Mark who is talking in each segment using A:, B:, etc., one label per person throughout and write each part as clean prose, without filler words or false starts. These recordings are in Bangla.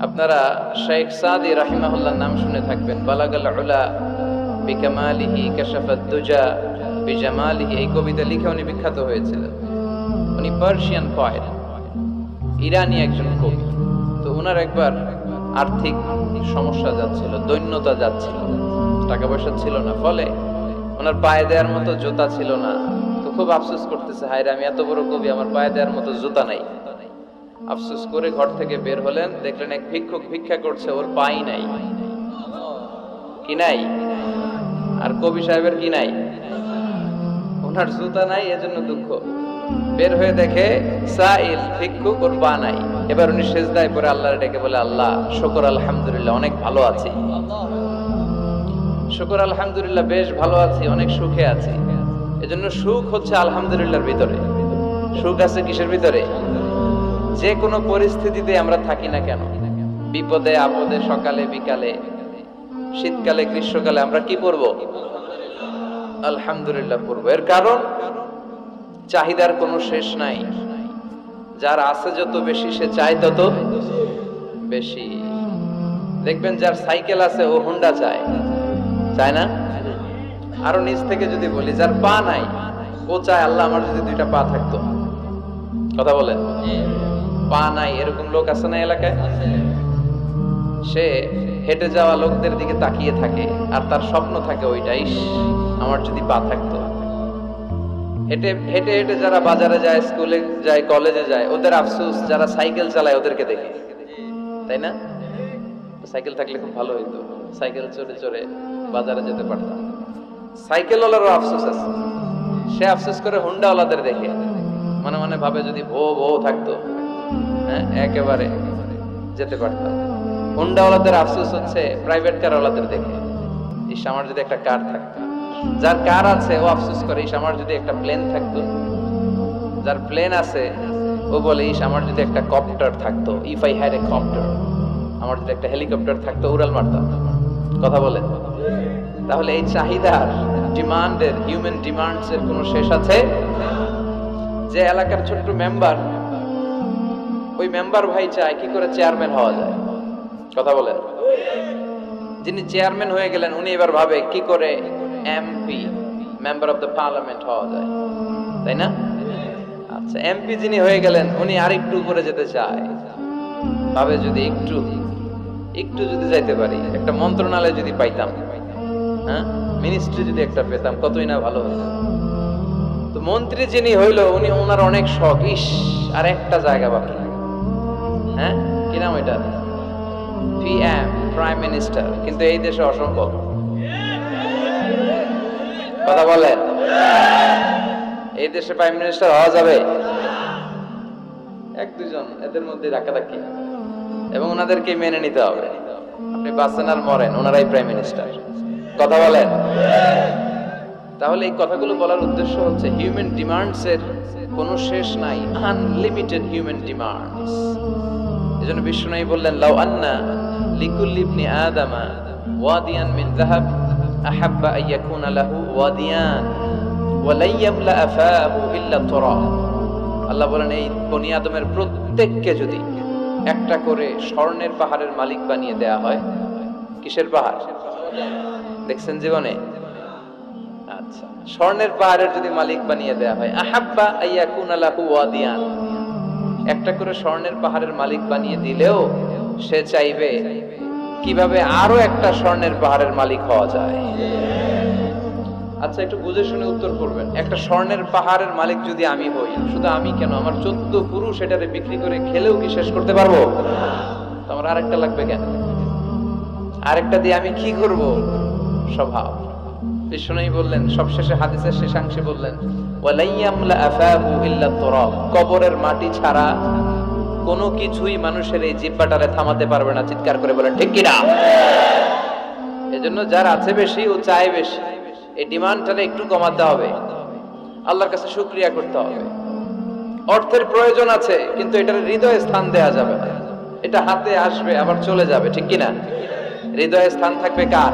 A: আপনারা শেখ সাদি রাহিমাহুল্লাহর নাম শুনে থাকবেন। বালাগাল উলা বিকামালিহি কাশাফাদ দুজা বিজামালিহি, এই কবিতা লিখে উনি বিখ্যাত হয়েছিলেন। উনি পার্সিয়ান পয়েট, ইরানি একজন কবি। তো ওনার একবার আর্থিক সমস্যা যাচ্ছিল, দৈন্যতা যাচ্ছিল, টাকা পয়সা ছিল না, ফলে ওনার পায়ে দেওয়ার মতো জুতা ছিল না। তো খুব আফসোস করতেছে, হায়রে আমি এত বড় কবি, আমার পায়ে দেওয়ার মতো জুতা নাই। আফসোস করে ঘর থেকে বের হলেন, দেখলেন এক ভিক্ষুক ভিক্ষা করছে, ওর পাই নাই। কি নাই? আর কবি সাহেবের কি নাই? ওনার জুতা নাই, এজন্য দুঃখ। বের হয়ে দেখে সাইল ভিক্ষুক, ওর পা নাই। এবার উনি সেজদায় পড়ে আল্লাহর ডেকে বলে, আল্লাহ শুকর আলহামদুলিল্লাহ, অনেক ভালো আছি। শুকর আলহামদুলিল্লাহ, বেশ ভালো আছি, অনেক সুখে আছি। এজন্য সুখ হচ্ছে আলহামদুলিল্লাহর ভিতরে। সুখ আছে কিসের ভিতরে? যে কোনো পরিস্থিতিতে আমরা থাকি না কেন, বিপদে আপদে, সকালে বিকালে, শীতকালে গ্রীষ্মকালে, আমরা কি পড়ব? আলহামদুলিল্লাহ পড়ব। এর কারণ চাহিদার কোনো শেষ নাই। যার আছে যত বেশি, সে চায় তত বেশি। দেখবেন যার সাইকেল আছে ও হুন্ডা চায়, চায় না? আরো নিচ থেকে যদি বলি, যার পা নাই ও চায়, আল্লাহ আমার যদি দুইটা পা থাকতো। কথা বলেন, পা নাই এরকম লোক আছে না এলাকায়? সে হেঁটে যাওয়া লোকদের দিকে তাকিয়ে থাকে, আর তার স্বপ্ন থাকে ওইটাই, আমার যদি পা থাকতো। হেঁটে হেঁটে হেঁটে যারা বাজারে যায়, স্কুলে যায়, কলেজে যায়, ওদের আফসোস যারা সাইকেল চালায় ওদেরকে দেখে, তাই না? সাইকেল থাকলে খুব ভালো হইতো, সাইকেল চড়ে চড়ে বাজারে যেতে পারতাম। সাইকেলওয়ালারও আফসোস আছে, সে আফসোস করে হুন্ডাওয়ালাদের দেখে, মনে মনে ভাবে যদি ভো থাকতো, হ্যাঁ একেবারে যেতে পারতাম। হুন্ডাওয়ালাদের আফসোস হচ্ছে প্রাইভেট কারওয়ালাদের দেখে, ইস আমার যদি একটা কার থাকতো। যার কার আছে ও আফসোস করে, ইস আমার যদি একটা প্লেন থাকতো। যার প্লেন আছে ও বলে, ইস আমার যদি একটা কপ্টার থাকতো, if I had a copter, আমার যদি একটা হেলিকপ্টার থাকতো, উড়াল মারতাম। কথা বলে। তাহলে এই চাহিদার, ডিমান্ডের, হিউম্যান ডিমান্ডস এর কোনো শেষ আছে? যে এলাকার ছোট্ট মেম্বার, ওই মেম্বার ভাই চায় কি করে চেয়ারম্যান হওয়া যায়। কথা বলেন। যিনি চেয়ারম্যান হয়ে গেলেন, উনি এবার ভাবে কি করে MP, member of the parliament হওয়া যায়, তাই না? আচ্ছা, এমপি যিনি হয়ে গেলেন, উনি আরেকটু উপরে যেতে চায়, ভাবে যদি একটু যদি যাইতে পারি, একটা মন্ত্রণালয় যদি পাইতাম, হ্যাঁ মিনিস্ট্রি যদি একটা পেতাম, কতই না ভালো হতো। তো মন্ত্রী যিনি হইল, উনি ওনার অনেক শখ, ইস আর একটা জায়গা বাকি, হ্যাঁ কি নাম ওইটা, পিএম, প্রাইম মিনিস্টার। কিন্তু এই দেশে অসম্ভব। কথা বলেন, এই দেশে প্রাইম মিনিস্টার হওয়া যাবে? এক দুজন এদের মধ্যে ধাক্কাধাক্কি, এবং ওনাদেরকে মেনে নিতে হবে। আপনি বাঁচেন আর মরেন, ওনারাই প্রাইম মিনিস্টার। কথা বলেন। তাহলে এই কথাগুলো বলার উদ্দেশ্য হচ্ছে, হিউম্যান ডিমান্ডস এর কোনো শেষ নাই, আনলিমিটেড হিউম্যান ডিমান্ডস। এজন্য বিষ্ণু বললেন, লাউ আন্না লিকুল্লি ইবনি আদামা ওয়াদিয়ান মিন যাহাব আহাব্বা আন ইয়াকুনা লাহু ওয়াদিয়ান ওয়া লা ইয়ামলা আফাহু ইল্লা তুরাব। আল্লাহ বলেন, এই বনি আদমের প্রত্যেককে যদি একটা করে স্বর্ণের পাহাড়ের মালিক বানিয়ে দেয়া হয়। কিসের পাহাড় দেখছেন জীবনে? আচ্ছা, স্বর্ণের পাহাড়ের যদি মালিক বানিয়ে দেয়া হয়, আহাব্বা আন ইয়াকুনা লাহু ওয়াদিয়ান, একটা করে স্বর্ণের পাহাড়ের মালিক বানিয়ে দিলেও সে চাইবে কিভাবে আরো একটা স্বর্ণের পাহাড়ের মালিক হওয়া যায়। আচ্ছা, একটু বুঝে শুনে উত্তর করবেন। একটা স্বর্ণের পাহাড়ের মালিক যদি আমি হই, শুধু আমি কেন, আমার 14 পুরুষ এটারে বিক্রি করে খেলেও কি শেষ করতে পারবো? তো আমার আরেকটা লাগবে কেন? আরেকটা দিয়ে আমি কি করব? স্বভাব। বিষ্ণু বললেন, সবশেষে হাদিসের শেষাংশে বললেন, ওয়ালা ইয়ামলা আফাহু ইল্লা তুরাব, কবরের মাটি ছাড়া কোনো কিছুই মানুষের এই জিহ্বাটারে থামাতে পারবে না। চিৎকার করে বলেন ঠিক কি না? এজন্য যার আছে বেশি, ও চায় বেশি, এই ডিমান্ডটারে একটু কমাতে হবে, আল্লাহর কাছে শুকরিয়া করতে হবে। অর্থের প্রয়োজন আছে, কিন্তু এটার হৃদয়ে স্থান দেয়া যাবে না। এটা হাতে আসবে আবার চলে যাবে, ঠিক কি না? হৃদয়ে স্থান থাকবে কার?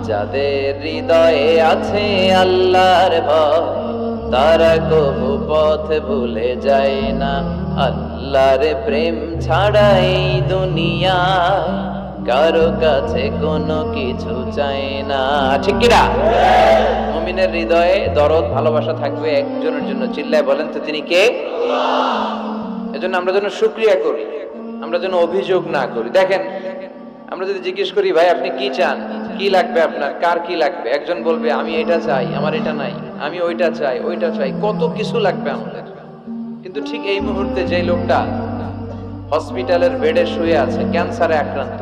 A: যাদের হৃদয়ে আছে আল্লাহর ভয়, তারা কবু পথ ভুলে যায় না। আল্লাহর প্রেম ছাড়া এই দুনিয়া কারো কাছে কোনো কিছু চাই না, ঠিক কি না? মুমিনের হৃদয়ে দরদ ভালোবাসা থাকবে একজনের জন্য, চিল্লায় বলেন তো তিনি কে? এজন্য আমরা যেন শুকরিয়া করি, আমরা যেন অভিযোগ না করি। দেখেন, আমরা যদি জিজ্ঞেস করি ভাই আপনি কি চান, কি লাগবে আপনার, কার কি লাগবে, একজন বলবে আমি এটা চাই, আমার এটা নাই, আমি ওইটা চাই, ওইটা চাই, কত কিছু লাগবে আমাদের। কিন্তু ঠিক এই মুহূর্তে যে লোকটা হসপিটালের বেডে শুয়ে আছে, ক্যান্সারে আক্রান্ত,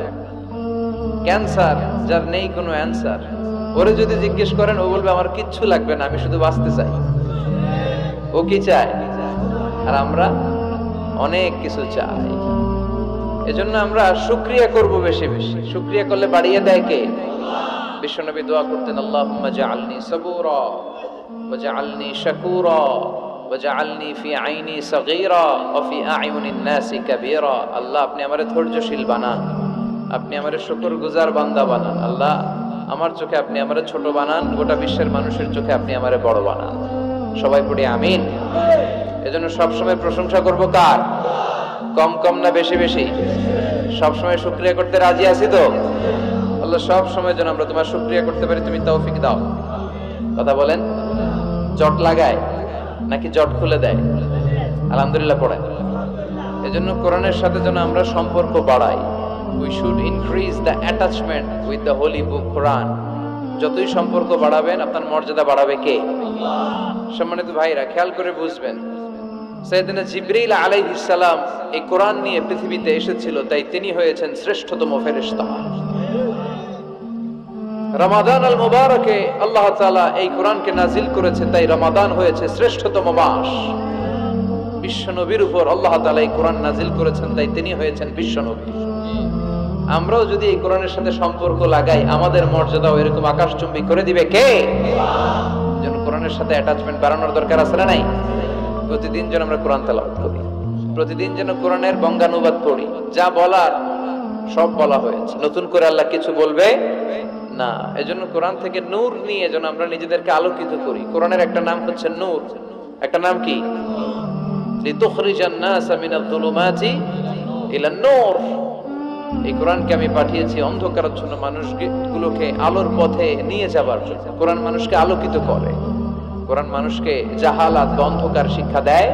A: ক্যান্সার যার নেই কোনো অ্যান্সার, ওরে যদি জিজ্ঞেস করেন ও বলবে আমার কিচ্ছু লাগবে না, আমি শুধু বাঁচতে চাই। ও কি চায়? আর আমরা অনেক কিছু চাই। এজন্য আমরা শুকরিয়া করব বেশি বেশি। শুকরিয়া করলে বাড়িয়ে দেয় কে? বিশ্বনবী দোয়া করতেন, আল্লাহুম্মা জাআলনি সাবুরা ওয়া জাআলনি শাকুরা ওয়া জাআলনি ফি আইনি সাগীরা ওয়া ফি আ'য়ুনিন নাসি কাবীরা। আল্লাহ আপনি আমারে ধৈর্যশীল বানান, আপনি আমারে শুকরগুজার বান্দা বানান। আল্লাহ আমার চোখে আপনি আমারে ছোট বানান, গোটা বিশ্বের মানুষের চোখে আপনি আমারে বড় বানান। সবাই পড়ি আমিন। এজন্য সব সময় প্রশংসা করব কার? কম কম না বেশি বেশি? সব সময় শুকরিয়া করতে রাজি আছি তো? আল্লাহ সব সময় যেন আমরা তোমার শুকরিয়া করতে পারি, তুমি তৌফিক দাও। কথা বলেন, জট লাগায় নাকি জট খুলে দেয়? আলহামদুলিল্লাহ পড়েন। এজন্য কোরআনের সাথে যেন আমরা সম্পর্ক বাড়াই। We should increase the attachment with the holy book Quran. যতই সম্পর্ক বাড়াবেন আপনার মর্যাদা বাড়াবে কে? সম্মানিত ভাইরা, খেয়াল করে বুঝবেন, সাইয়েদনা জিবরীল আলাইহিস সালাম এই কোরআন নিয়ে পৃথিবীতে এসেছিল, তাই তিনি হয়েছেন শ্রেষ্ঠতম ফেরেশতা। রমাদান আল মুবারকে আল্লাহ তাআলা এই কোরআনকে নাজিল করেছে, তাই রমাদান হয়েছে শ্রেষ্ঠতম মাস। বিশ্বনবীর উপর আল্লাহ তাআলা এই কোরআন নাজিল করেছেন, তাই তিনি হয়েছেন বিশ্বনবী। আমরাও যদি এই কোরআনের সাথে সম্পর্ক লাগাই, আমাদের মর্যাদাও এরকম আকাশচুম্বী করে দিবে কে? যেন কোরআনের সাথে অ্যাটাচমেন্ট বাড়ানোর দরকার আছে না নাই? প্রতিদিন যেন আমরা কোরআন তেলাওয়াত করি, প্রতিদিন যেন কোরআনের বঙ্গানুবাদ পড়ি। যা বলার সব বলা হয়েছে, নতুন করে আল্লাহ কিছু বলবে না। এজন্য কোরআন থেকে নূর নিয়ে যেন আমরা নিজেদেরকে আলোকিত করি। কোরআনের একটা নাম হচ্ছে নূর, একটা নাম কি? লিতুখরিজান নাসা মিনাল যুলুমাতি ইলান নূর। এই কোরআনকে আমি পাঠিয়েছি অন্ধকারাচ্ছন্ন মানুষগুলোকে আলোর পথে নিয়ে যাবার জন্য। কোরআন মানুষকে আলোকিত করে, কোরআন মানুষকে জাহালাত বা অন্ধকার শিক্ষা দেয়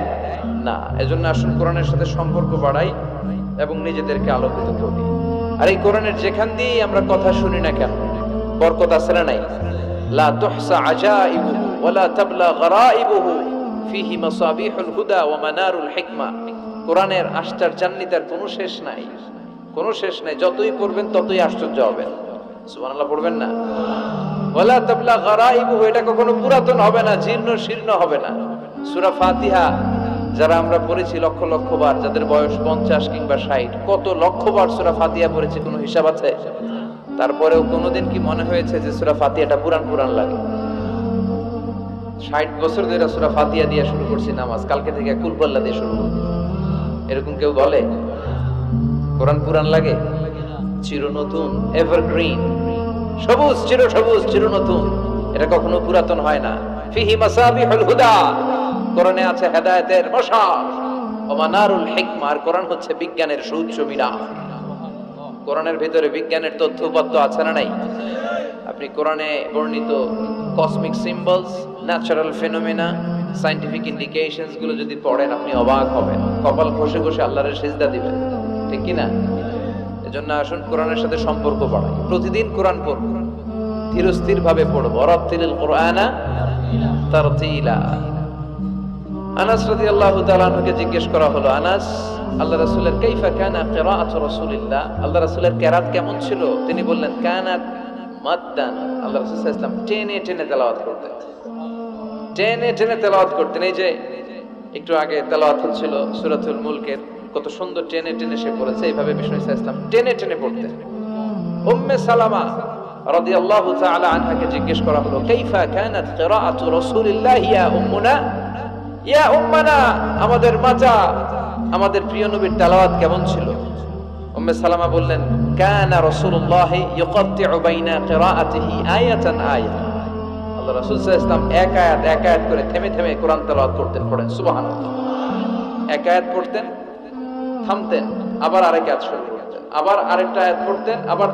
A: না। এজন্য আসুন কোরআনের সাথে সম্পর্ক বাড়াই এবং নিজেদেরকে আলোকিত করি। আর এই কোরআনের যেখান দিয়ে আমরা কথা শুনি না কেন, বরকত আছে না নাই? লা তুহসা আজাইবুহু ওয়া লা তাবলা গরাইবুহু ফিহি মাসাবিহুল হুদা ওয়া মানারুল হিকমা। কোরআনের আশ্চর্যান্বিতার কোনো শেষ নাই, কোনো শেষ নাই। যতই পড়বেন ততই আশ্চর্য হবেন। সুবহানাল্লাহ পড়বেন না? ওয়ালা তাবলা গরাইবুহু, এটা কখনো পুরাতন হবে না, জীর্ণ শীর্ণ হবে না। সূরা ফাতিহা যারা আমরা পড়েছি লক্ষ লক্ষ বার, যাদের বয়স 50 কিংবা 60, কত লক্ষ বার সূরা ফাতিহা পড়েছি, কোনো হিসাব আছে? তারপরেও কোনোদিন কি মনে হয়েছে যে সূরা ফাতিহাটা পুরান পুরান লাগে? 60 বছর ধরে সূরা ফাতিহা দিয়ে শুরু করছি নামাজ, কালকে থেকে কুল পাল্লা দিয়ে শুরু করব, এরকম কেউ বলে? কোরআন পুরান লাগে? চির নতুন, এভারগ্রিন, সবুজ, চির সবুজ, চির নতুন। এটা কখনো পুরাতন হয় না। ফিহি মাসাবিহুল হুদা, কোরআনে আছে হেদায়েতের মশাল। ওয়া মানারুল হিকমা, আর কোরআন হচ্ছে বিজ্ঞানের সুউচ্চ মিনার। কোরআনের ভিতরে বিজ্ঞানের তথ্য উপাত্ত আছে না নাই? আপনি কোরআনে বর্ণিত cosmic symbols, natural phenomena, scientific indications গুলো যদি পড়েন আপনি অবাক হবেন, কপাল ঘষে ঘষে আল্লাহর সিজদা দিবেন, ঠিক কি না? এজন্য আসুন কোরআনের সাথে সম্পর্ক বাড়াই। প্রতিদিন কোরআন পড়ব, ধীরস্থির ভাবে পড়ব। রাত্তিলিল কুরআনা তারতিলা। আনাস রাদিয়াল্লাহু তাআলা আনহুকে জিজ্ঞেস করা হলো, আনাস, আল্লাহ রাসূলের কাইফা কানা কিরাআতু রাসূলিল্লাহ, আল্লাহ রাসূলের কিরাত কেমন ছিল? তিনি বললেন, কানাত মাদ্দান। আল্লাহ রাসূল সাল্লাল্লাহু আলাইহি ওয়াসাল্লাম টেনে টেনে তেলাওয়াত করতেন, টেনে টেনে তেলাওয়াত করতেন। এই যে একটু আগে তেলাওয়াত হচ্ছিল সূরাতুল মুলকের, কত সুন্দর টেনে টেনে সে পড়েছে। এইভাবে বিষ্ণু সাল্লাল্লাহু আলাইহি ওয়াসাল্লাম টেনে টেনে পড়তেন। উম্মে সালামা রাদিয়াল্লাহু তাআলা আনহাকে জিজ্ঞেস করা হলো, কাইফা কানাত কিরাআতু রাসূলিল্লাহ ইয়া উম্মুনা, ইয়া উম্মানা, আমাদের মাতা, আমাদের প্রিয় নবীর তেলাওয়াত কেমন ছিল? উম্মে সালামা বললেন, কানা রাসূলুল্লাহ ইয়াকাত্তিউ বাইনা কিরাআতিহি আয়াতান আয়া। আল্লাহ রাসূল সাল্লাল্লাহু আলাইহি ওয়াসাল্লাম এক আয়াত করে থেমে থেমে কোরআন তেলাওয়াত করতেন। পড়েন সুবহানাল্লাহ। এক আয়াত পড়তেন, থামতেন, আবার আরেক আয়াত শুরু করতেন, আবার আরেকটা আয়াত পড়তেন, আবার